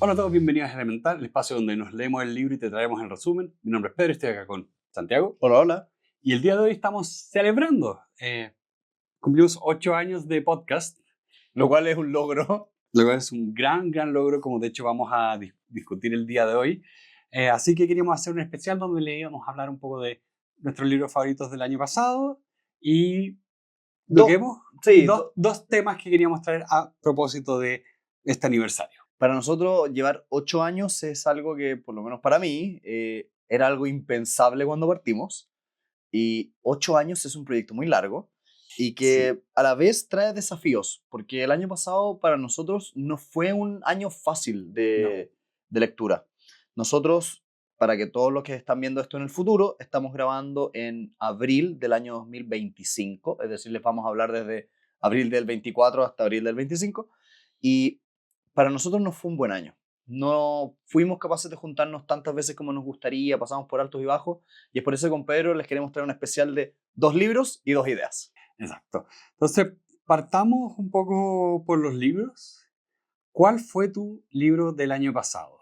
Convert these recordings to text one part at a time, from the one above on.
Hola a todos, bienvenidos a Elemental, el espacio donde nos leemos el libro y te traemos el resumen. Mi nombre es Pedro y estoy acá con Santiago. Hola, hola. Y el día de hoy estamos celebrando. Cumplimos 8 años de podcast, Lo cual es un logro. lo cual es un gran logro, como de hecho vamos a discutir el día de hoy. Así que queríamos hacer un especial donde le íbamos a hablar un poco de nuestros libros favoritos del año pasado y lo que hemos, Sí, dos temas que queríamos traer a propósito de este aniversario. para nosotros llevar 8 años es algo que, por lo menos para mí, era algo impensable cuando partimos. Y 8 años es un proyecto muy largo y que Sí. a la vez trae desafíos, porque el año pasado para nosotros no fue un año fácil No. de lectura. Nosotros, para que todos los que están viendo esto en el futuro, estamos grabando en abril del año 2025, es decir, les vamos a hablar desde abril del 24 hasta abril del 25, y para nosotros no fue un buen año. No fuimos capaces de juntarnos tantas veces como nos gustaría, pasamos por altos y bajos, y es por eso que con Pedro les queremos traer un especial de 2 libros y 2 ideas. Exacto. Entonces, partamos un poco por los libros. ¿Cuál fue tu libro del año pasado?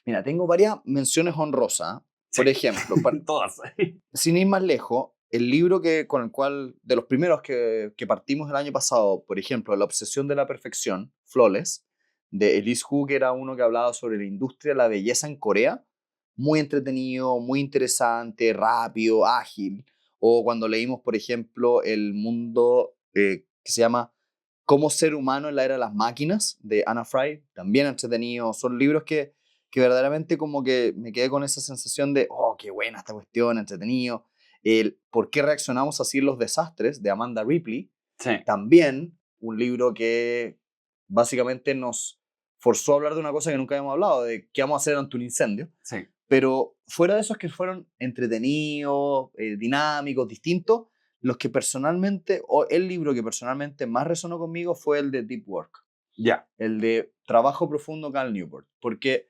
Mira, tengo varias menciones honrosas. Sí, Por ejemplo, todas. sin ir más lejos, el libro con el cual, de los primeros que partimos el año pasado, por ejemplo, La obsesión de la perfección, Flawless, de Elise Hu, que era uno que hablaba sobre la industria de la belleza en Corea, muy entretenido, muy interesante, rápido, ágil. O cuando leímos, por ejemplo, El mundo que se llama Cómo ser humano en la era de las máquinas, de Anna Fry, también entretenido. Son libros que verdaderamente como que me quedé con esa sensación de, oh, qué buena esta cuestión, entretenido. El ¿Por qué reaccionamos así en los desastres?, de Amanda Ripley, Sí, también un libro que básicamente nos forzó a hablar de una cosa que nunca habíamos hablado, de qué vamos a hacer ante un incendio. sí. Pero fuera de esos que fueron entretenidos, dinámicos, distintos, los que personalmente, o el libro que personalmente más resonó conmigo fue el de Deep Work, Ya. el de Trabajo Profundo, Cal Newport, porque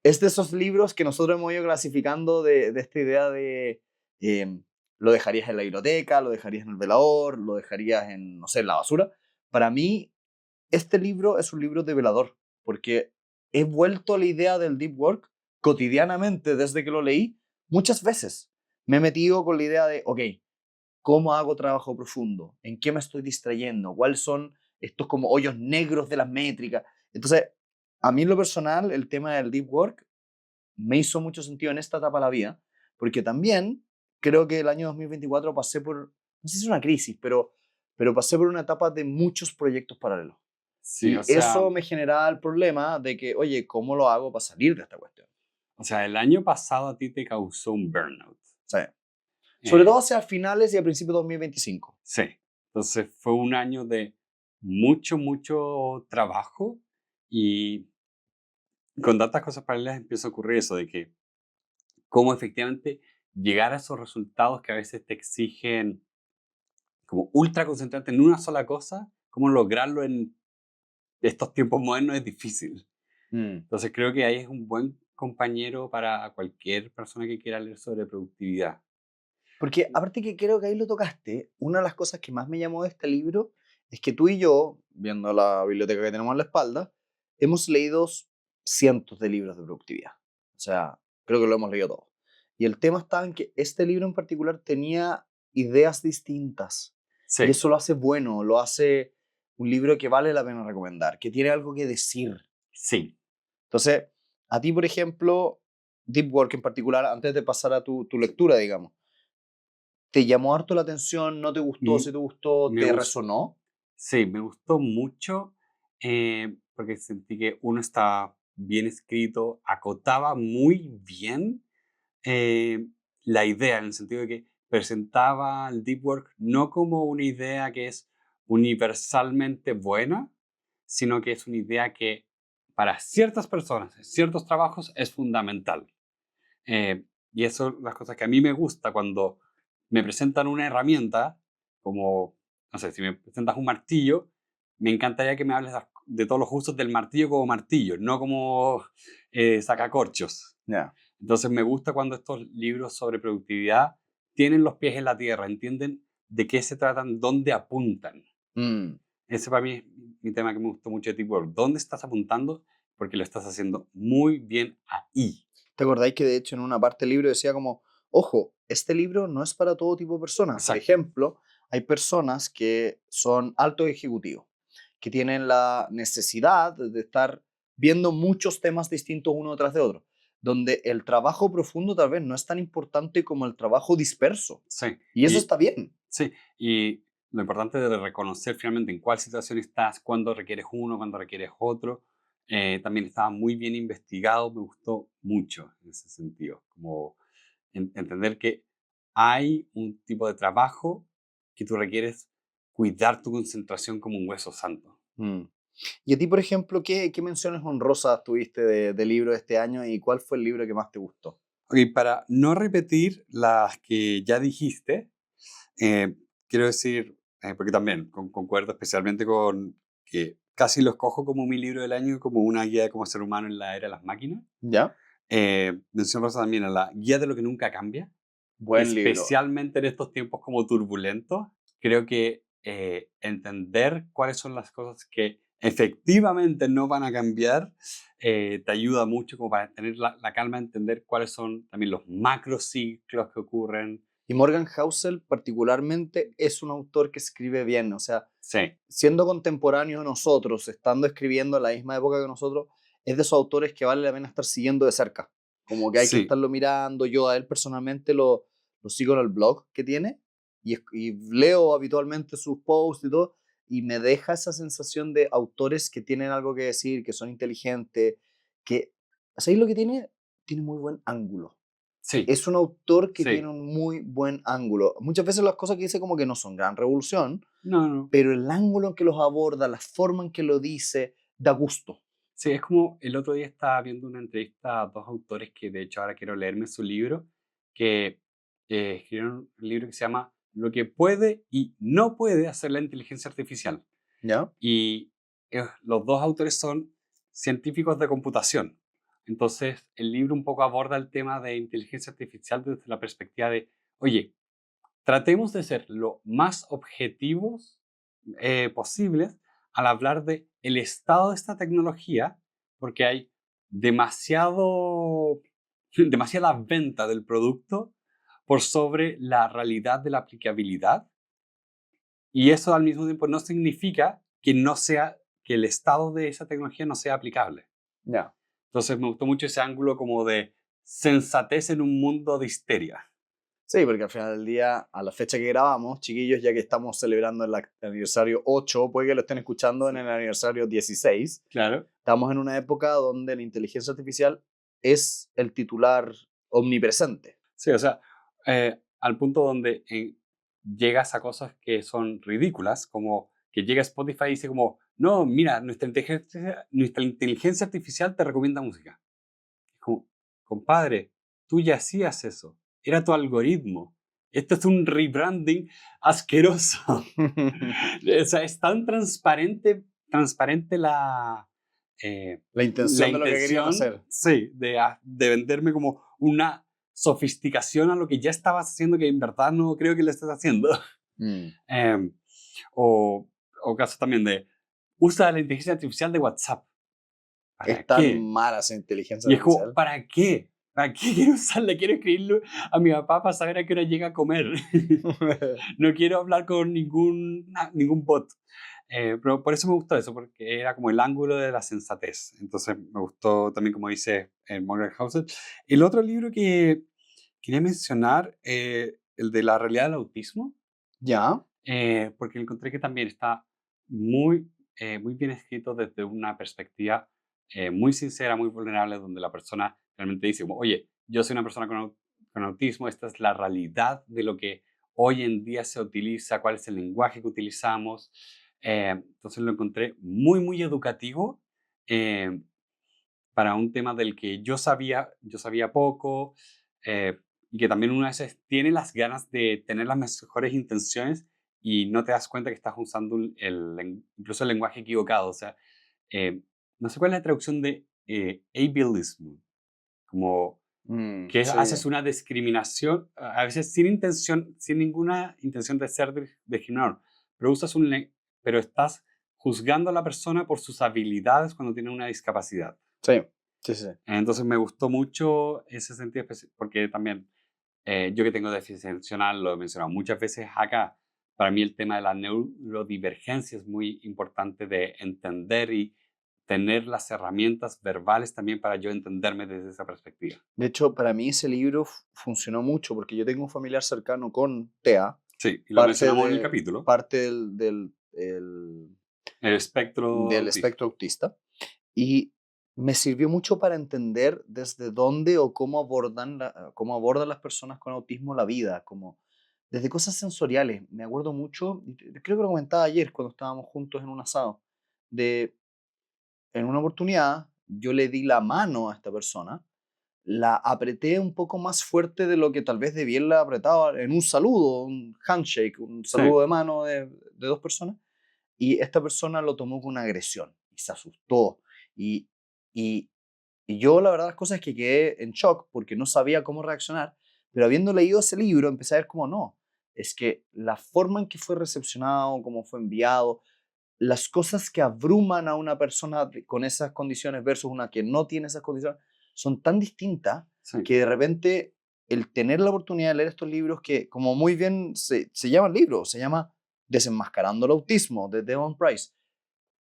es de esos libros que nosotros hemos ido clasificando de esta idea de eh, lo dejarías en la biblioteca, lo dejarías en el velador, lo dejarías en, no sé, en la basura. Para mí, este libro es un libro de velador, porque he vuelto a la idea del deep work cotidianamente desde que lo leí muchas veces. Me he metido con la idea de, ok, ¿cómo hago trabajo profundo? ¿En qué me estoy distrayendo? ¿Cuáles son estos como hoyos negros de las métricas? Entonces, a mí en lo personal, el tema del deep work me hizo mucho sentido en esta etapa de la vida, porque también creo que el año 2024 pasé por, no sé si es una crisis, pero pasé por una etapa de muchos proyectos paralelos. Sí, Y eso me generaba el problema de que, oye, ¿cómo lo hago para salir de esta cuestión? el año pasado a ti te causó un burnout. O sea, sobre Eh, todo hacia finales y a principios de 2025. sí. Entonces fue un año de mucho trabajo y con tantas cosas paralelas empieza a ocurrir eso de que cómo efectivamente llegar a esos resultados que a veces te exigen como ultra concentrarte en una sola cosa, cómo lograrlo en estos tiempos modernos es difícil. Mm. Entonces creo que ahí es un buen compañero para cualquier persona que quiera leer sobre productividad. Porque aparte que creo que ahí lo tocaste, una de las cosas que más me llamó de este libro es que tú y yo, viendo la biblioteca que tenemos a la espalda, hemos leído cientos de libros de productividad. O sea, creo que lo hemos leído todo. Y el tema estaba en que este libro en particular tenía ideas distintas. Y Sí, eso lo hace bueno, lo hace un libro que vale la pena recomendar, que tiene algo que decir. sí. Entonces, a ti, por ejemplo, Deep Work en particular, antes de pasar a tu lectura, digamos, ¿te llamó harto la atención? ¿No te gustó? Mm, ¿Si te gustó? Me ¿Te gustó, resonó? sí, me gustó mucho porque sentí que uno estaba bien escrito, acotaba muy bien eh, la idea, en el sentido de que presentaba el deep work no como una idea que es universalmente buena, sino que es una idea que para ciertas personas, en ciertos trabajos, es fundamental. Y eso son las cosas que a mí me gusta cuando me presentan una herramienta, como, no sé, si me presentas un martillo, me encantaría que me hables de todos los usos del martillo como martillo, no como sacacorchos. Ya. Entonces me gusta cuando estos libros sobre productividad tienen los pies en la tierra, entienden de qué se tratan, dónde apuntan. Mm, Ese para mí es mi tema que me gustó mucho de Deep Work. ¿Dónde estás apuntando porque lo estás haciendo muy bien ahí. ¿Te acordáis que de hecho en una parte del libro decía como, ojo, este libro no es para todo tipo de personas? Por Exacto. ejemplo, hay personas que son altos ejecutivos, que tienen la necesidad de estar viendo muchos temas distintos uno tras de otro, donde el trabajo profundo tal vez no es tan importante como el trabajo disperso. Sí. Y eso Y, está bien. sí. Y lo importante de reconocer finalmente en cuál situación estás, cuándo requieres uno, cuándo requieres otro. También estaba muy bien investigado, me gustó mucho en ese sentido. Como entender que hay un tipo de trabajo que tú requieres cuidar tu concentración como un hueso santo. Mm. Y a ti, por ejemplo, ¿qué menciones honrosas tuviste de libro de este año y cuál fue el libro que más te gustó? Ok, para no repetir las que ya dijiste, quiero decir, porque también concuerdo especialmente con que casi lo escojo como mi libro del año, como una guía de cómo ser humano en la era de las máquinas. ¿Ya? Menciono también a la guía de lo que nunca cambia, Buen libro. especialmente en estos tiempos como turbulentos. Creo que entender cuáles son las cosas que efectivamente no van a cambiar te ayuda mucho como para tener la calma de entender cuáles son también los macrociclos que ocurren. Y Morgan Housel particularmente es un autor que escribe bien, o sea, Sí, siendo contemporáneo a nosotros, estando escribiendo en la misma época que nosotros, es de esos autores que vale la pena estar siguiendo de cerca. Como que hay que sí, estarlo mirando. Yo a él personalmente lo sigo en el blog que tiene y leo habitualmente sus posts y todo, y me deja esa sensación de autores que tienen algo que decir, que son inteligentes, que, ¿sabéis lo que tiene? Tiene muy buen ángulo. sí, Es un autor que tiene sí. un muy buen ángulo. Muchas veces las cosas que dice como que no son gran revolución, No, no. pero el ángulo en que los aborda, la forma en que lo dice, da gusto. Sí, es como el otro día estaba viendo una entrevista a dos autores que de hecho ahora quiero leerme su libro, que escribieron un libro que se llama Lo que puede y no puede hacer la inteligencia artificial. ¿Ya? Y los dos autores son científicos de computación. Entonces, el libro un poco aborda el tema de inteligencia artificial desde la perspectiva de, oye, tratemos de ser lo más objetivos posibles al hablar de el estado de esta tecnología, porque hay demasiado, demasiada venta del producto por sobre la realidad de la aplicabilidad, y eso al mismo tiempo no significa que no sea que el estado de esa tecnología no sea aplicable. Ya. Entonces me gustó mucho ese ángulo como de sensatez en un mundo de histeria. Sí, porque al final del día, a la fecha que grabamos, chiquillos, ya que estamos celebrando el aniversario 8, puede que lo estén escuchando en Sí. el aniversario 16, Claro. estamos en una época donde la inteligencia artificial es el titular omnipresente. Sí, o sea, al punto donde llegas a cosas que son ridículas, como que llega Spotify y dice como, no, mira, nuestra inteligencia artificial te recomienda música. Es como, compadre, tú ya hacías eso, era tu algoritmo. Esto es un rebranding asqueroso. O sea, es tan transparente La la intención de lo que querían intención, hacer. sí, de venderme como una sofisticación a lo que ya estabas haciendo que en verdad no creo que lo estés haciendo. Mm. Em, o, o casos también de, usa la inteligencia artificial de WhatsApp. ¿Para Es tan qué? mala esa inteligencia Y es como, artificial. ¿para qué? ¿Para qué quiero usarla? Quiero escribirlo a mi papá para saber a qué hora llega a comer. No quiero hablar con ningún bot. Pero por eso me gustó eso, porque era como el ángulo de la sensatez. Entonces me gustó también, como dice Morgan Housel. El otro libro que quería mencionar, el de la realidad del autismo, ¿Ya? porque encontré que también está muy bien escrito desde una perspectiva muy sincera, muy vulnerable, donde la persona realmente dice, como, oye, yo soy una persona con autismo, esta es la realidad de lo que hoy en día se utiliza, cuál es el lenguaje que utilizamos. Entonces lo encontré muy educativo eh, para un tema del que yo sabía poco, y que también una veces tiene las ganas de tener las mejores intenciones y no te das cuenta que estás usando incluso el lenguaje equivocado. O sea, no sé cuál es la traducción de ableism, como que Sí. haces una discriminación, a veces sin intención, sin ninguna intención de ser discriminador, pero pero estás juzgando a la persona por sus habilidades cuando tiene una discapacidad. Sí, sí, sí. Entonces me gustó mucho ese sentido porque también yo que tengo déficit atencional, lo he mencionado muchas veces acá, para mí el tema de la neurodivergencia es muy importante de entender y tener las herramientas verbales también para yo entenderme desde esa perspectiva. De hecho, para mí ese libro funcionó mucho porque yo tengo un familiar cercano con TEA, Sí, y lo parte, mencionamos en el de, capítulo, parte el espectro del autista. espectro autista. Y me sirvió mucho para entender desde dónde o cómo abordan las personas con autismo la vida, como desde cosas sensoriales. Me acuerdo mucho, y creo que lo comentaba ayer cuando estábamos juntos en un asado, de en una oportunidad yo le di la mano a esta persona, la apreté un poco más fuerte de lo que tal vez debía haberla apretado en un saludo, un handshake, un Sí, saludo de mano de dos personas, y esta persona lo tomó como una agresión y se asustó. Y, y, y yo la verdad las cosas es que quedé en shock porque no sabía cómo reaccionar, pero habiendo leído ese libro empecé a ver cómo no. Es que la forma en que fue recepcionado, cómo fue enviado, las cosas que abruman a una persona con esas condiciones versus una que no tiene esas condiciones son tan distintas sí, que de repente el tener la oportunidad de leer estos libros que, como muy bien se llaman libros, se llama Desenmascarando el autismo de Devon Price,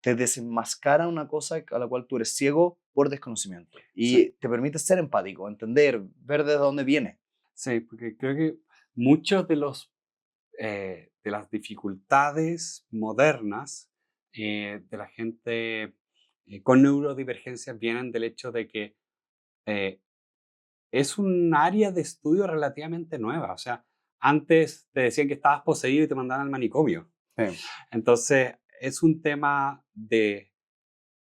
te desenmascara una cosa a la cual tú eres ciego por desconocimiento sí, y te permite ser empático, entender, ver de dónde viene. sí, porque creo que muchos de las dificultades modernas de la gente con neurodivergencias vienen del hecho de que eh, es un área de estudio relativamente nueva. O sea, antes te decían que estabas poseído y te mandaban al manicomio. Sí, Entonces, es un tema de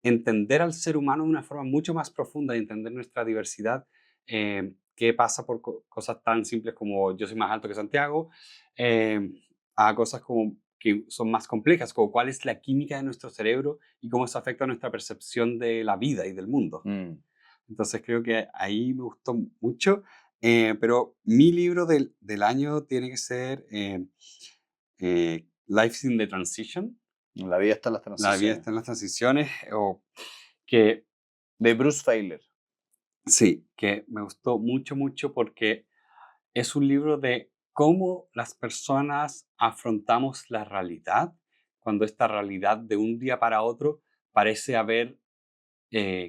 entender al ser humano de una forma mucho más profunda y entender nuestra diversidad, que pasa por cosas tan simples como yo soy más alto que Santiago, eh, a cosas como que son más complejas, como cuál es la química de nuestro cerebro y cómo eso afecta a nuestra percepción de la vida y del mundo. mm, Entonces creo que ahí me gustó mucho, pero mi libro del año tiene que ser Life's in the Transition, la vida está en las La vida transiciones. está en las transiciones, o que De Bruce Feiler. sí, que me gustó mucho, mucho porque es un libro de cómo las personas afrontamos la realidad cuando esta realidad de un día para otro parece haber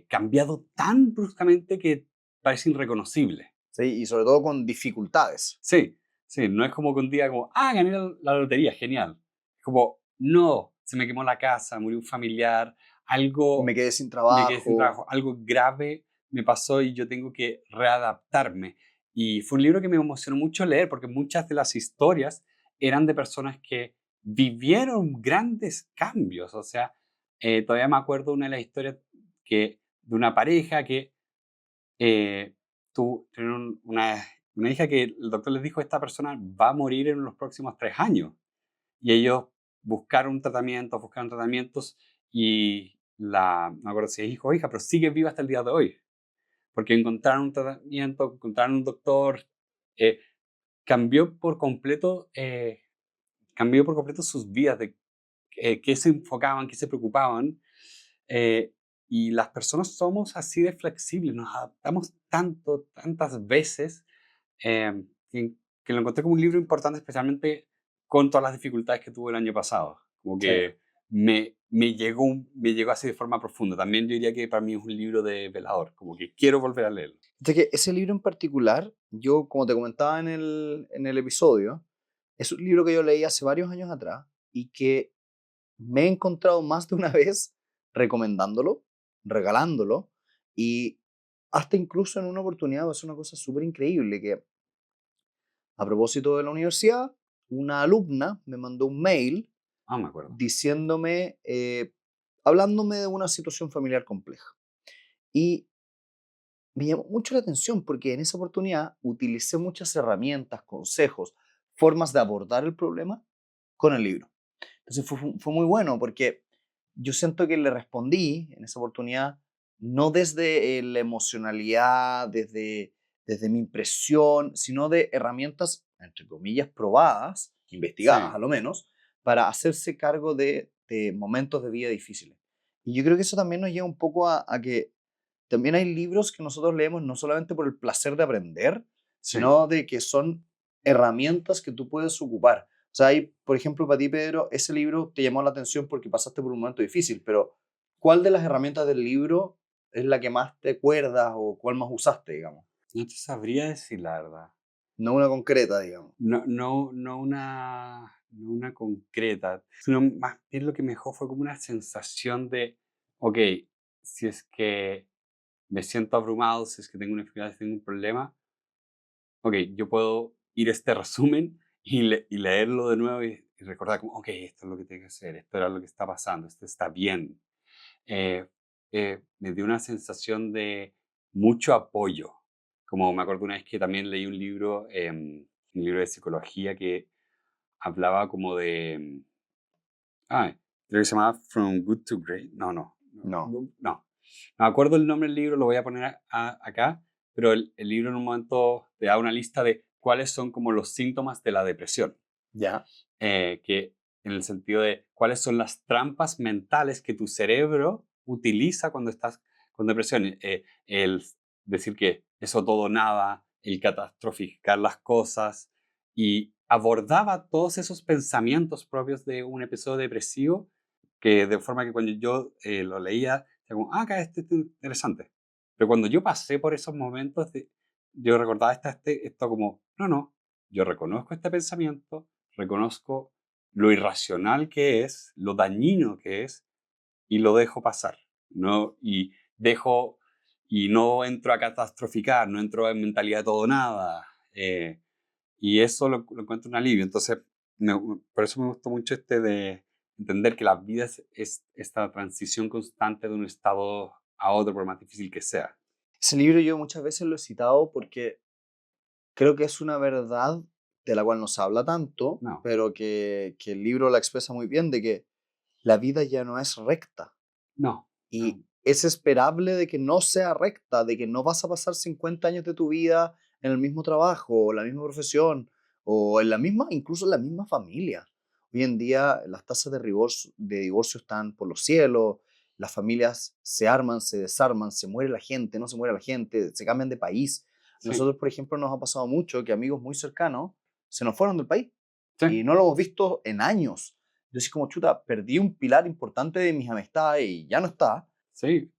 cambiado tan bruscamente que parece irreconocible. ¿Sí? Y sobre todo con dificultades. Sí, sí, no es como que un día como, ah, gané la lotería, genial. Es como, no, se me quemó la casa, murió un familiar, Me algo, quedé sin me quedé sin trabajo. trabajo, algo grave me pasó y yo tengo que readaptarme. Y fue un libro que me emocionó mucho leer porque muchas de las historias eran de personas que vivieron grandes cambios. O sea, todavía me acuerdo una de las historias de una pareja que eh, tuvieron una hija que el doctor les dijo, esta persona va a morir en los próximos 3 años. Y ellos buscaron tratamientos y no me acuerdo si es hijo o hija, pero sigue viva hasta el día de hoy. Porque encontraron un tratamiento, encontraron un doctor, eh, cambió por completo, cambió por completo sus vidas, de qué se enfocaban, qué se preocupaban. eh, y las personas somos así de flexibles, nos adaptamos tantas veces, que lo encontré como un libro importante, especialmente con todas las dificultades que tuve el año pasado. Como Sí. que me llegó así de forma profunda. También yo diría que para mí es un libro de velador, como que quiero volver a leerlo. Fíjate que ese libro en particular, yo, como te comentaba en el episodio, es un libro que yo leí hace varios años atrás y que me he encontrado más de una vez recomendándolo, regalándolo y hasta incluso en una oportunidad es una cosa súper increíble que a propósito de la universidad, una alumna me mandó un mail Ah, me acuerdo. diciéndome, hablándome de una situación familiar compleja. Y me llamó mucho la atención porque en esa oportunidad utilicé muchas herramientas, consejos, formas de abordar el problema con el libro. Entonces fue muy bueno porque yo siento que le respondí en esa oportunidad no desde la emocionalidad, desde mi impresión, sino de herramientas, entre comillas, probadas, investigadas Sí, a lo menos, para hacerse cargo de momentos de vida difíciles. Y yo creo que eso también nos lleva un poco a que también hay libros que nosotros leemos no solamente por el placer de aprender, Sí. sino de que son herramientas que tú puedes ocupar. O sea, hay, por ejemplo, para ti, Pedro, ese libro te llamó la atención porque pasaste por un momento difícil, pero ¿cuál de las herramientas del libro es la que más te acuerdas o cuál más usaste, digamos? No te sabría decir la verdad. No una concreta, digamos. No una concreta, sino más bien lo que me dejó fue como una sensación de, ok, si es que me siento abrumado, si es que tengo una enfermedad, si tengo un problema, ok, yo puedo ir a este resumen y leerlo de nuevo y recordar como, ok, esto es lo que tengo que hacer, esto era lo que está pasando, esto está bien. Eh, Me dio una sensación de mucho apoyo. Como me acuerdo una vez que también leí un libro de psicología que hablaba como de, creo que se llamaba From Good to Great. No. No me acuerdo el nombre del libro, lo voy a poner acá, pero el libro en un momento te da una lista de cuáles son como los síntomas de la depresión. Ya. Que en el sentido de cuáles son las trampas mentales que tu cerebro utiliza cuando estás con depresión. El decir que eso todo nada, el catastroficar las cosas, y abordaba todos esos pensamientos propios de un episodio depresivo, que de forma que cuando yo lo leía, era como, acá este es interesante. Pero cuando yo pasé por esos momentos, yo recordaba esto como, no, yo reconozco este pensamiento, reconozco lo irracional que es, lo dañino que es, y lo dejo pasar. ¿No? Y no entro a catastroficar, no entro en mentalidad de todo o nada. Y eso lo encuentro un alivio. Entonces, por eso me gustó mucho de entender que la vida es esta transición constante de un estado a otro, por más difícil que sea. Ese libro yo muchas veces lo he citado porque creo que es una verdad de la cual no se habla tanto, No, pero que el libro la expresa muy bien, de que la vida ya no es recta no, no. y es esperable de que no sea recta, de que no vas a pasar 50 años de tu vida en el mismo trabajo, o la misma profesión, o en la misma, incluso en la misma familia. Hoy en día las tasas de divorcio están por los cielos, las familias se arman, se desarman, se muere la gente, no se muere la gente, se cambian de país. A Sí, nosotros, por ejemplo, nos ha pasado mucho que amigos muy cercanos se nos fueron del país sí. y no lo hemos visto en años. Yo así como, chuta, perdí un pilar importante de mis amistades y ya no está. Sí,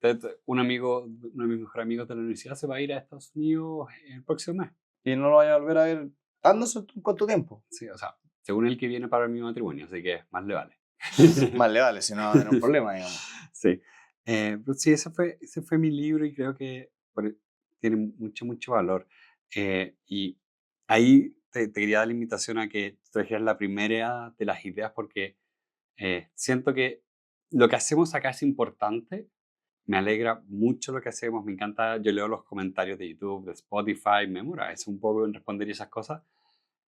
un amigo, uno de mis mejores amigos de la universidad se va a ir a Estados Unidos el próximo mes. Y no lo vaya a volver a ver. ¿Dándose cuánto tiempo? Sí, o sea, según el que viene para mi matrimonio, así que más le vale. Más le vale, si no va a tener un problema, digamos. Sí. Pero sí, ese fue mi libro y creo que tiene mucho valor. Y ahí te quería dar la invitación a que trajeras la primera de las ideas porque siento que lo que hacemos acá es importante. Me alegra mucho lo que hacemos, me encanta, yo leo los comentarios de YouTube, de Spotify, me demora es un poco en responder y esas cosas,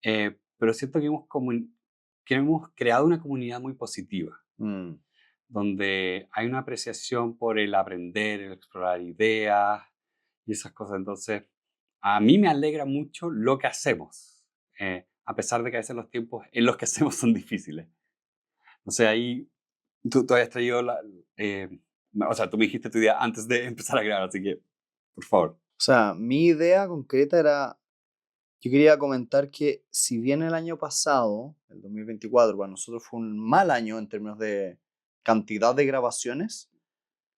pero siento que que hemos creado una comunidad muy positiva, Mm. donde hay una apreciación por el aprender, el explorar ideas y esas cosas. Entonces, a mí me alegra mucho lo que hacemos, a pesar de que a veces los tiempos en los que hacemos son difíciles. O sea, ahí tú habías traído o sea, tú me dijiste tu idea antes de empezar a grabar, así que, por favor. O sea, mi idea concreta era, yo quería comentar que si bien el año pasado, el 2024, para nosotros fue un mal año en términos de cantidad de grabaciones,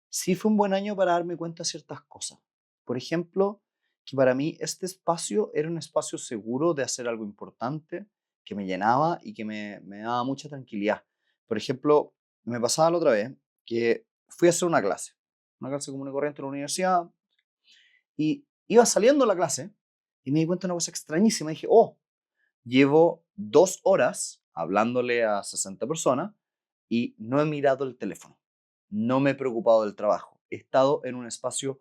sí fue un buen año para darme cuenta de ciertas cosas. Por ejemplo, que para mí este espacio era un espacio seguro de hacer algo importante, que me llenaba y que me daba mucha tranquilidad. Por ejemplo, me pasaba la otra vez que fui a hacer una clase común y corriente en la universidad, y iba saliendo de la clase y me di cuenta de una cosa extrañísima. Dije, oh, llevo 2 horas hablándole a 60 personas y no he mirado el teléfono. No me he preocupado del trabajo. He estado en un espacio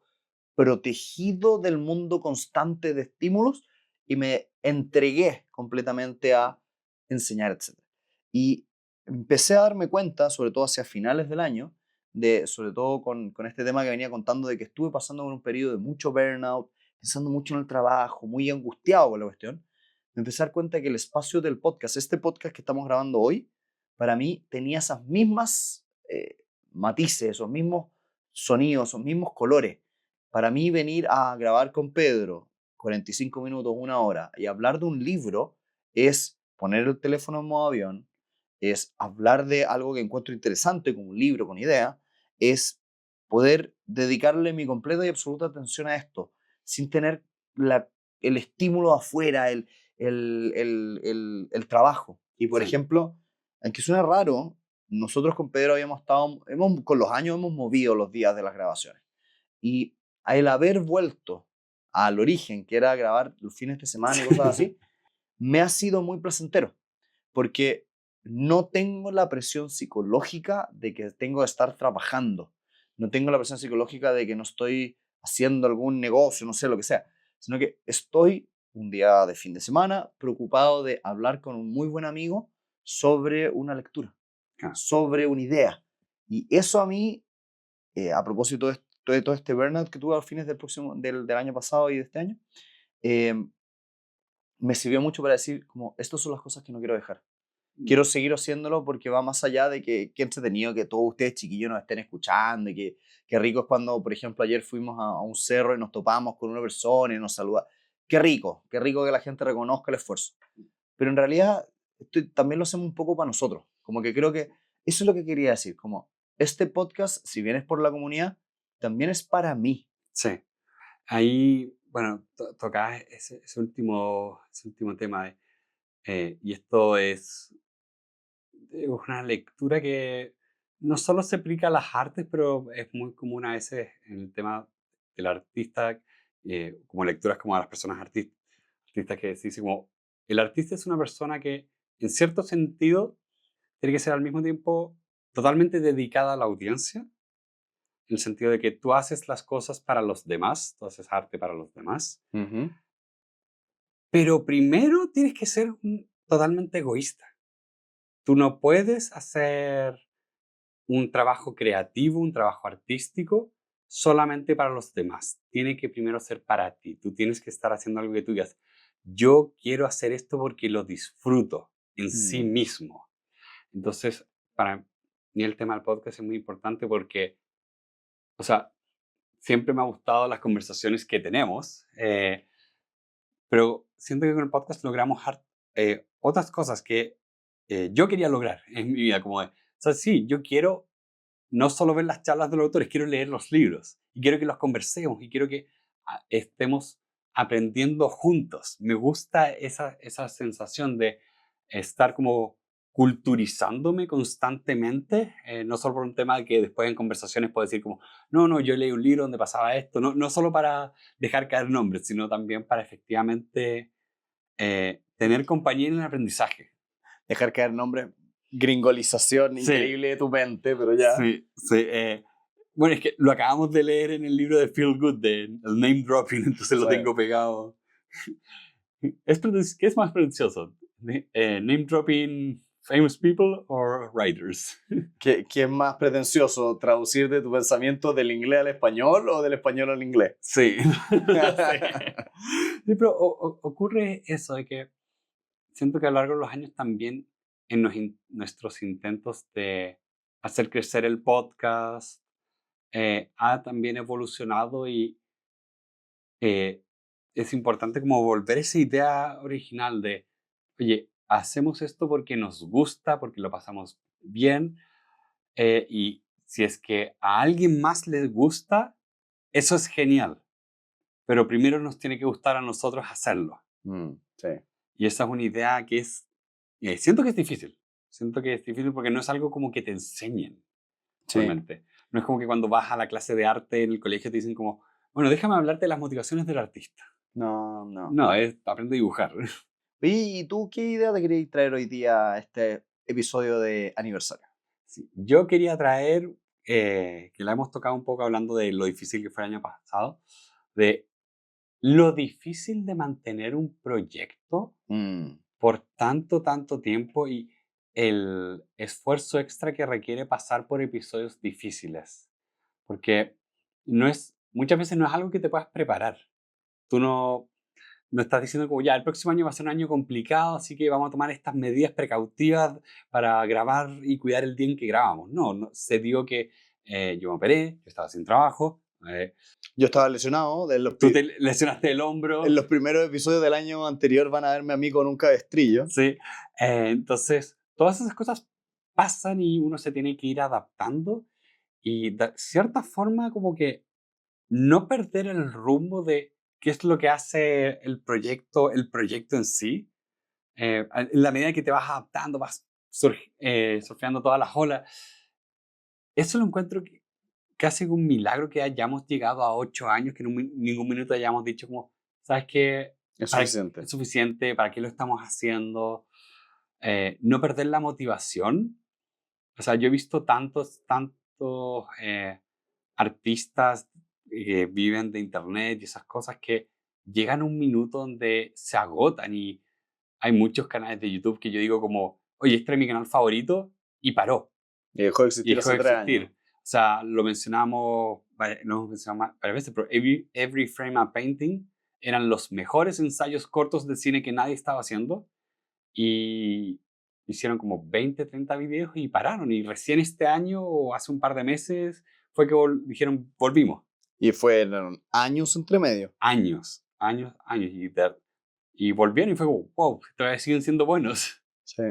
protegido del mundo constante de estímulos y me entregué completamente a enseñar, etcétera. Y empecé a darme cuenta, sobre todo hacia finales del año, sobre todo con este tema que venía contando, de que estuve pasando por un periodo de mucho burnout, pensando mucho en el trabajo, muy angustiado con la cuestión. Me empecé a dar cuenta que el espacio del podcast, este podcast que estamos grabando hoy, para mí tenía esas mismas matices, esos mismos sonidos, esos mismos colores. Para mí venir a grabar con Pedro 45 minutos, una hora, y hablar de un libro es poner el teléfono en modo avión, es hablar de algo que encuentro interesante, como un libro con idea, es poder dedicarle mi completa y absoluta atención a esto, sin tener el estímulo afuera, el trabajo. Y por Sí. ejemplo, aunque suena raro, nosotros con Pedro habíamos estado, con los años hemos movido los días de las grabaciones. Y el haber vuelto al origen, que era grabar los fines de semana y cosas así, me ha sido muy placentero, porque no tengo la presión psicológica de que tengo que estar trabajando, no tengo la presión psicológica de que no estoy haciendo algún negocio, no sé lo que sea, sino que estoy un día de fin de semana preocupado de hablar con un muy buen amigo sobre una lectura, Ah, sobre una idea. Y eso a mí, a propósito de todo este burnout que tuve a fines del año pasado y de este año, eh, me sirvió mucho para decir, como, estas son las cosas que no quiero dejar. Quiero seguir haciéndolo porque va más allá de que entretenido que todos ustedes chiquillos nos estén escuchando y que rico es cuando, por ejemplo, ayer fuimos a un cerro y nos topamos con una persona y nos saluda. Qué rico que la gente reconozca el esfuerzo. Pero en realidad también lo hacemos un poco para nosotros. Como que creo que eso es lo que quería decir. Como este podcast, si bien es por la comunidad, también es para mí. sí. Ahí, bueno, tocabas ese último tema. Y esto es una lectura que no solo se aplica a las artes, pero es muy común a veces en el tema del artista, como lecturas como a las personas artistas que se dice como, el artista es una persona que en cierto sentido tiene que ser al mismo tiempo totalmente dedicada a la audiencia, en el sentido de que tú haces las cosas para los demás, tú haces arte para los demás, Ujú. pero primero tienes que ser totalmente egoísta. Tú no puedes hacer un trabajo creativo, un trabajo artístico, solamente para los demás. Tiene que primero ser para ti. Tú tienes que estar haciendo algo que tú digas, yo quiero hacer esto porque lo disfruto en sí Mm. mismo. Entonces, para mí el tema del podcast es muy importante porque, o sea, siempre me ha gustado las conversaciones que tenemos, pero siento que con el podcast logramos otras cosas que yo quería lograr en mi vida, como de, o sea, sí, yo quiero no solo ver las charlas de los autores, quiero leer los libros y quiero que los conversemos y quiero que estemos aprendiendo juntos. Me gusta esa sensación de estar como culturizándome constantemente, no solo por un tema de que después en conversaciones puedo decir como, no, no, yo leí un libro donde pasaba esto, no, no solo para dejar caer nombres, sino también para efectivamente tener compañía en el aprendizaje. Dejar caer nombre, gringolización Sí, increíble de tu mente, pero ya. sí, sí. Bueno, es que lo acabamos de leer en el libro de Feel Good, de el name dropping, entonces lo Sí. tengo pegado. ¿Qué es más pretencioso? ¿Name dropping famous people or writers? ¿Qué es más pretencioso? ¿Traducir de tu pensamiento del inglés al español o del español al inglés? Sí. Sí. Sí, pero ocurre eso de que siento que a lo largo de los años también en nuestros intentos de hacer crecer el podcast, ha también evolucionado y eh, es importante como volver a esa idea original de, oye, hacemos esto porque nos gusta, porque lo pasamos bien, y si es que a alguien más les gusta, eso es genial, pero primero nos tiene que gustar a nosotros hacerlo. Sí. Y esa es una idea que siento que es difícil, siento que es difícil porque no es algo como que te enseñen Sí. realmente. No es como que cuando vas a la clase de arte en el colegio te dicen como, bueno, déjame hablarte de las motivaciones del artista. No, no. No, es aprende a dibujar. Oye, ¿y tú qué idea te queréis traer hoy día a este episodio de aniversario? Sí, yo quería traer, que la hemos tocado un poco hablando de lo difícil que fue el año pasado, de lo difícil de mantener un proyecto Mm, por tanto, tanto tiempo y el esfuerzo extra que requiere pasar por episodios difíciles. Porque muchas veces no es algo que te puedas preparar. Tú no estás diciendo como ya, el próximo año va a ser un año complicado, así que vamos a tomar estas medidas precautivas para grabar y cuidar el día en que grabamos. No, no se dio que yo me operé, yo estaba sin trabajo, Yo estaba lesionado. Tú te lesionaste el hombro. En los primeros episodios del año anterior van a verme a mí con un cabestrillo. Sí. Entonces, todas esas cosas pasan y uno se tiene que ir adaptando y de cierta forma como que no perder el rumbo de qué es lo que hace el proyecto en sí. En la medida que te vas adaptando, vas surfeando todas las olas. Eso lo encuentro casi un milagro que hayamos llegado a 8 años, que en ningún minuto hayamos dicho como, ¿sabes qué? Es suficiente. Es suficiente, ¿para qué lo estamos haciendo? No perder la motivación. O sea, yo he visto tantos artistas que viven de internet y esas cosas que llegan a un minuto donde se agotan y hay muchos canales de YouTube que yo digo como, oye, este es mi canal favorito y paró. Y dejó de Y existir dejó hace de 3 existir. años. O sea, lo mencionamos, no hemos mencionado varias veces, pero Every Frame a Painting eran los mejores ensayos cortos de cine que nadie estaba haciendo y hicieron como 20, 30 videos y pararon. Y recién este año o hace un par de meses fue que dijeron, volvimos. Y fueron años entre medio. Años. Y volvieron y fue como, wow, todavía siguen siendo buenos. Sí.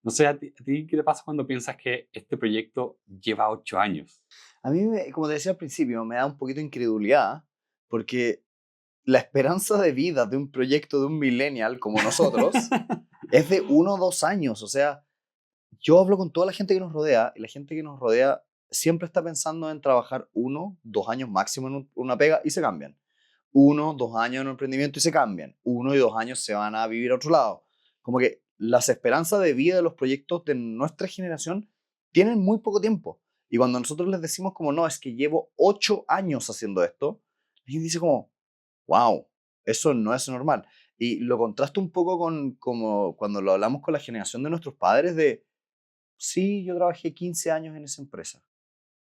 No sé, ¿a ti qué te pasa cuando piensas que este proyecto lleva 8 años? A mí, como te decía al principio, me da un poquito de incredulidad porque la esperanza de vida de un proyecto de un millennial como nosotros es de 1 o 2 años. O sea, yo hablo con toda la gente que nos rodea y la gente que nos rodea siempre está pensando en trabajar 1, 2 años máximo en una pega y se cambian. 1, 2 años en un emprendimiento y se cambian. 1 y 2 años se van a vivir a otro lado. Como que las esperanzas de vida de los proyectos de nuestra generación tienen muy poco tiempo. Y cuando nosotros les decimos como, no, es que llevo 8 años haciendo esto, la gente dice como, wow, eso no es normal. Y lo contrasto un poco con como cuando lo hablamos con la generación de nuestros padres de, sí, yo trabajé 15 años en esa empresa.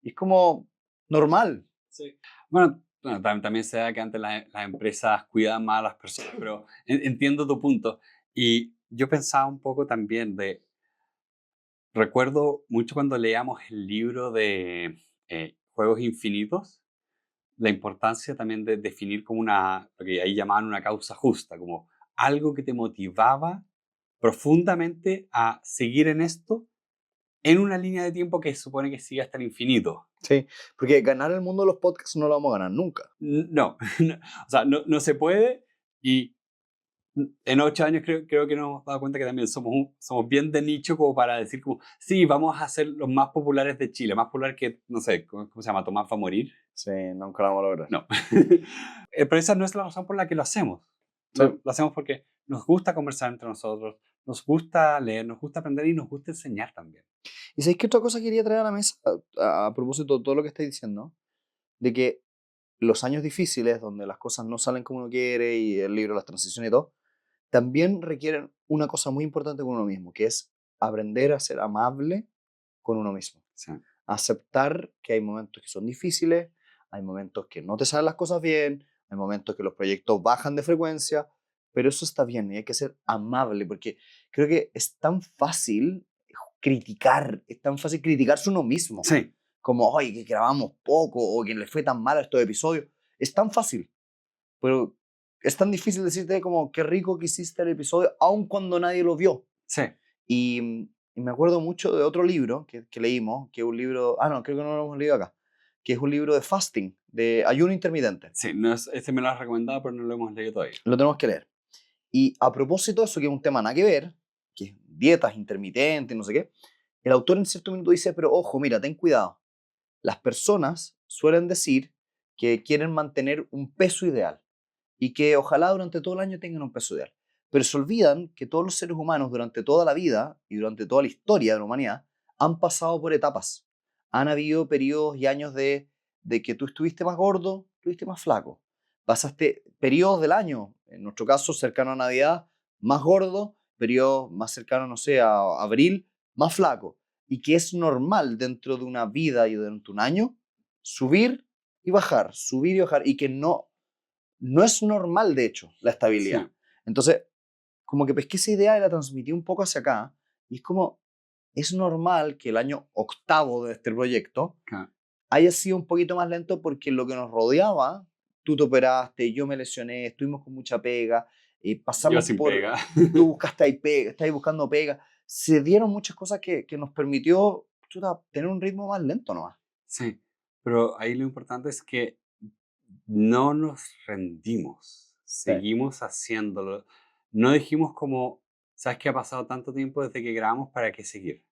Y es como normal. Sí. Bueno, también se da que antes las empresas cuidan más a las personas, pero entiendo tu punto. Y yo pensaba un poco también recuerdo mucho cuando leíamos el libro de Juegos Infinitos, la importancia también de definir como lo que ahí llamaban una causa justa, como algo que te motivaba profundamente a seguir en esto en una línea de tiempo que se supone que sigue hasta el infinito. Sí, porque ganar el mundo de los podcasts no lo vamos a ganar nunca. No, o sea, no se puede y en 8 años creo que nos hemos dado cuenta que también somos bien de nicho como para decir como, sí, vamos a ser los más populares de Chile, más popular que, no sé, ¿cómo se llama? Tomás va a morir. Sí, nunca lo vamos a lograr. No. Pero esa no es la razón por la que lo hacemos. Sí. Lo hacemos porque nos gusta conversar entre nosotros, nos gusta leer, nos gusta aprender y nos gusta enseñar también. ¿Y sabéis qué otra cosa quería traer a la mesa a propósito de todo lo que estáis diciendo? De que los años difíciles, donde las cosas no salen como uno quiere y el libro, las transiciones y todo, también requieren una cosa muy importante con uno mismo, que es aprender a ser amable con uno mismo. Sí. Aceptar que hay momentos que son difíciles, hay momentos que no te salen las cosas bien, hay momentos que los proyectos bajan de frecuencia, pero eso está bien y hay que ser amable porque creo que es tan fácil criticar, es tan fácil criticarse uno mismo. Sí. Como, oye, que grabamos poco o que le fue tan mal a estos episodios. Es tan fácil, pero es tan difícil decirte como, qué rico que hiciste el episodio, aun cuando nadie lo vio. Sí. Y me acuerdo mucho de otro libro que leímos, que es un libro, no, creo que no lo hemos leído acá, que es un libro de fasting, de ayuno intermitente. Sí, este me lo has recomendado, pero no lo hemos leído todavía. Lo tenemos que leer. Y a propósito de eso, que es un tema nada que ver, que es dietas intermitentes, no sé qué, el autor en cierto momento dice, pero ojo, mira, ten cuidado. Las personas suelen decir que quieren mantener un peso ideal y que ojalá durante todo el año tengan un peso ideal. Pero se olvidan que todos los seres humanos durante toda la vida y durante toda la historia de la humanidad han pasado por etapas. Han habido periodos y años de que tú estuviste más gordo, estuviste más flaco. Pasaste periodos del año, en nuestro caso cercano a Navidad, más gordo, periodos más cercanos, no sé, a abril, más flaco. Y que es normal dentro de una vida y dentro de un año subir y bajar, subir y bajar, y que no es normal, de hecho, la estabilidad. Sí. Entonces, como que pesqué esa idea y la transmití un poco hacia acá, y es como, es normal que el año octavo de este proyecto Claro. haya sido un poquito más lento porque lo que nos rodeaba, tú te operaste, yo me lesioné, estuvimos con mucha pega, Yo pasamos sin por, pega. tú buscaste ahí pega, estás ahí buscando pega, se dieron muchas cosas que nos permitió chuta, tener un ritmo más lento nomás. Sí, pero ahí lo importante es que no nos rendimos, Sí, seguimos haciéndolo. No dijimos como, ¿sabes qué ha pasado tanto tiempo desde que grabamos para qué seguir?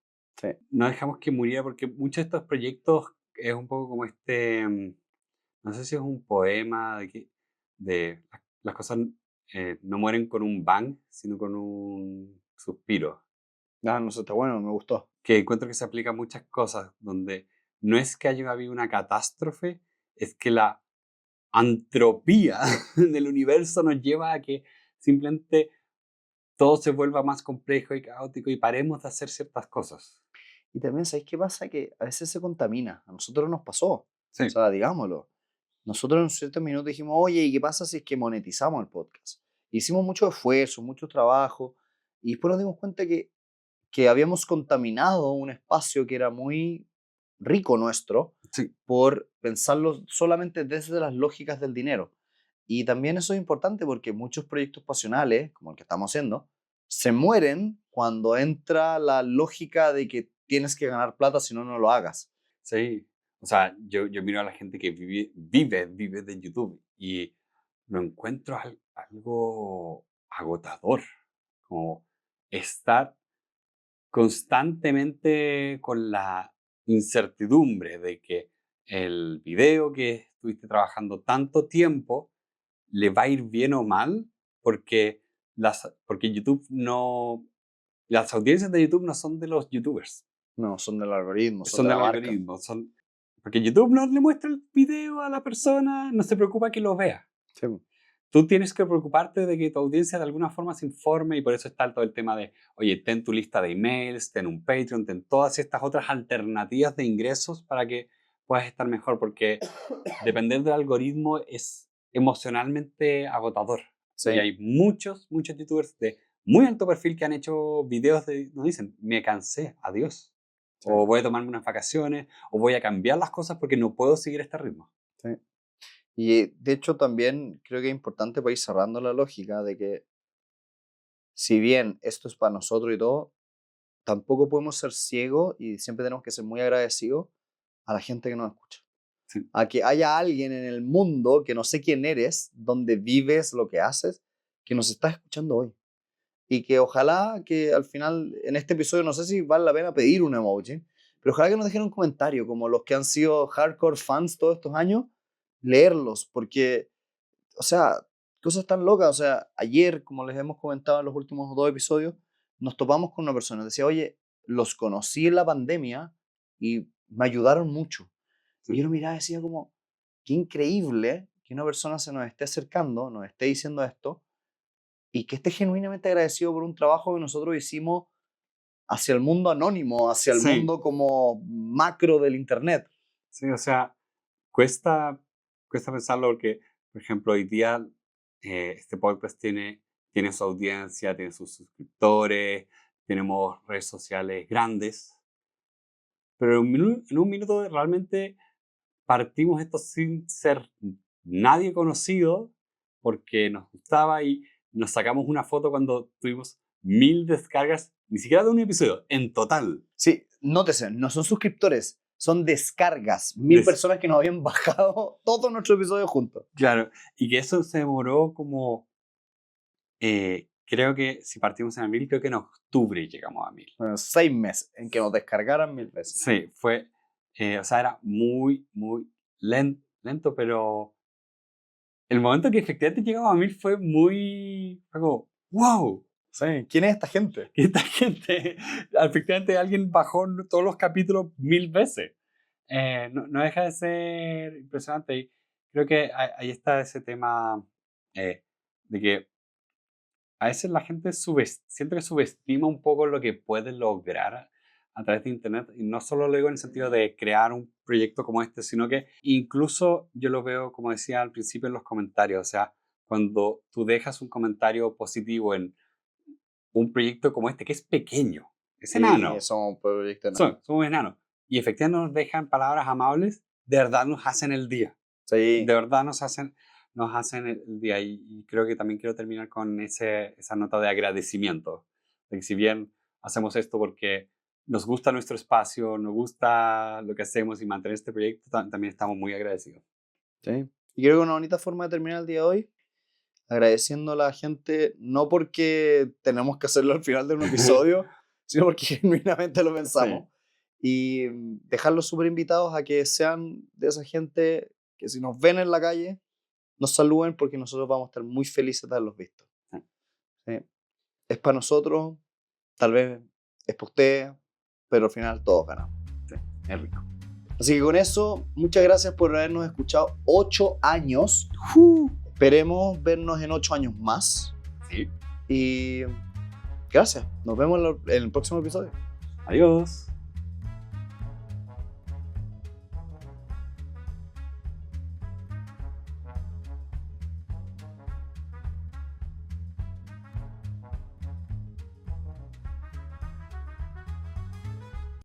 sí. No dejamos que muriera porque muchos de estos proyectos es un poco como no sé si es un poema de las cosas no mueren con un bang, sino con un suspiro, Ah, no sé, está bueno, me gustó. que encuentro que se aplica a muchas cosas, donde no es que haya habido una catástrofe, es que la antropía del universo nos lleva a que simplemente todo se vuelva más complejo y caótico y paremos de hacer ciertas cosas. Y también, ¿sabéis qué pasa? Que a veces se contamina. A nosotros nos pasó. O Sí, sea, digámoslo. Nosotros en ciertos minutos dijimos, oye, ¿y qué pasa si es que monetizamos el podcast? Hicimos mucho esfuerzo, mucho trabajo, y después nos dimos cuenta que habíamos contaminado un espacio que era muy rico nuestro sí, por pensarlo solamente desde las lógicas del dinero. Y también eso es importante porque muchos proyectos pasionales, como el que estamos haciendo, se mueren cuando entra la lógica de que tienes que ganar plata, si no, no lo hagas. sí. O sea, yo miro a la gente que vive de YouTube y lo encuentro algo agotador, como estar constantemente con la incertidumbre de que el video que estuviste trabajando tanto tiempo le va a ir bien o mal, porque, porque YouTube no, las audiencias de YouTube no son de los YouTubers, No, son del algoritmo, son son de del la marca. algoritmo, son, porque YouTube no le muestra el video a la persona, no se preocupa que lo vea. Sí, Tú tienes que preocuparte de que tu audiencia de alguna forma se informe y por eso está todo el tema de, oye, ten tu lista de emails, ten un Patreon, ten todas estas otras alternativas de ingresos para que puedas estar mejor, porque depender del algoritmo es emocionalmente agotador. Y sí, hay muchos youtubers de muy alto perfil que han hecho videos de, nos dicen, me cansé, adiós. sí, O voy a tomarme unas vacaciones, o voy a cambiar las cosas porque no puedo seguir este ritmo. sí. Y de hecho también creo que es importante para ir cerrando la lógica de que si bien esto es para nosotros y todo, tampoco podemos ser ciegos y siempre tenemos que ser muy agradecidos a la gente que nos escucha. Sí, A que haya alguien en el mundo que no sé quién eres, donde vives, lo que haces, que nos está escuchando hoy. Y que ojalá que al final, en este episodio, no sé si vale la pena pedir un emoji, pero ojalá que nos dejen un comentario, como los que han sido hardcore fans todos estos años, leerlos, porque o sea, cosas tan locas. O sea, ayer, como les hemos comentado en los últimos dos episodios, nos topamos con una persona. Decía, oye, los conocí en la pandemia y me ayudaron mucho. Y sí. yo lo miraba y decía como, qué increíble que una persona se nos esté acercando, nos esté diciendo esto y que esté genuinamente agradecido por un trabajo que nosotros hicimos hacia el mundo anónimo, hacia el Sí, mundo como macro del Internet. sí, o sea, cuesta, cuesta pensarlo porque, por ejemplo, hoy día este podcast tiene su audiencia, tiene sus suscriptores, tenemos redes sociales grandes, pero en un minuto realmente partimos esto sin ser nadie conocido porque nos gustaba y nos sacamos una foto cuando tuvimos 1000 descargas, ni siquiera de un episodio, en total. Sí, nótese, no son suscriptores, son descargas. 1000 Des- personas que nos habían bajado todo nuestro episodio juntos. claro, y que eso se demoró como creo que si partimos en abril, creo que en octubre llegamos a 1000. Bueno, 6 meses en que nos descargaran 1000 veces. Sí, fue, o sea, era muy lento, pero el momento que efectivamente llegamos a 1000 fue como, wow, Sí, ¿quién es esta gente? que esta gente, efectivamente alguien bajó todos los capítulos 1000 veces. No, no deja de ser impresionante y creo que ahí está ese tema de que a veces la gente siento que subestima un poco lo que puede lograr a través de Internet. Y no solo lo digo en el sentido de crear un proyecto como este, sino que incluso yo lo veo, como decía al principio, en los comentarios. O sea, cuando tú dejas un comentario positivo en un proyecto como este, que es pequeño, es Sí, enano, somos un proyecto enano. somos enanos, y efectivamente nos dejan palabras amables, de verdad nos hacen el día. Sí. De verdad nos hacen el día. Y creo que también quiero terminar con esa nota de agradecimiento. De que si bien hacemos esto porque nos gusta nuestro espacio, nos gusta lo que hacemos y mantener este proyecto, también estamos muy agradecidos. Sí. Y creo que una bonita forma de terminar el día de hoy, agradeciendo a la gente, no porque tenemos que hacerlo al final de un episodio, sino porque genuinamente lo pensamos. Y dejarlos súper invitados a que sean de esa gente que si nos ven en la calle, nos saluden, porque nosotros vamos a estar muy felices de haberlos visto. Sí. Es para nosotros, tal vez es para ustedes, pero al final todos ganamos. Sí, es rico. Así que con eso, muchas gracias por habernos escuchado 8 años. Esperemos vernos en 8 años más. Sí. Y gracias. Nos vemos en el próximo episodio. Adiós.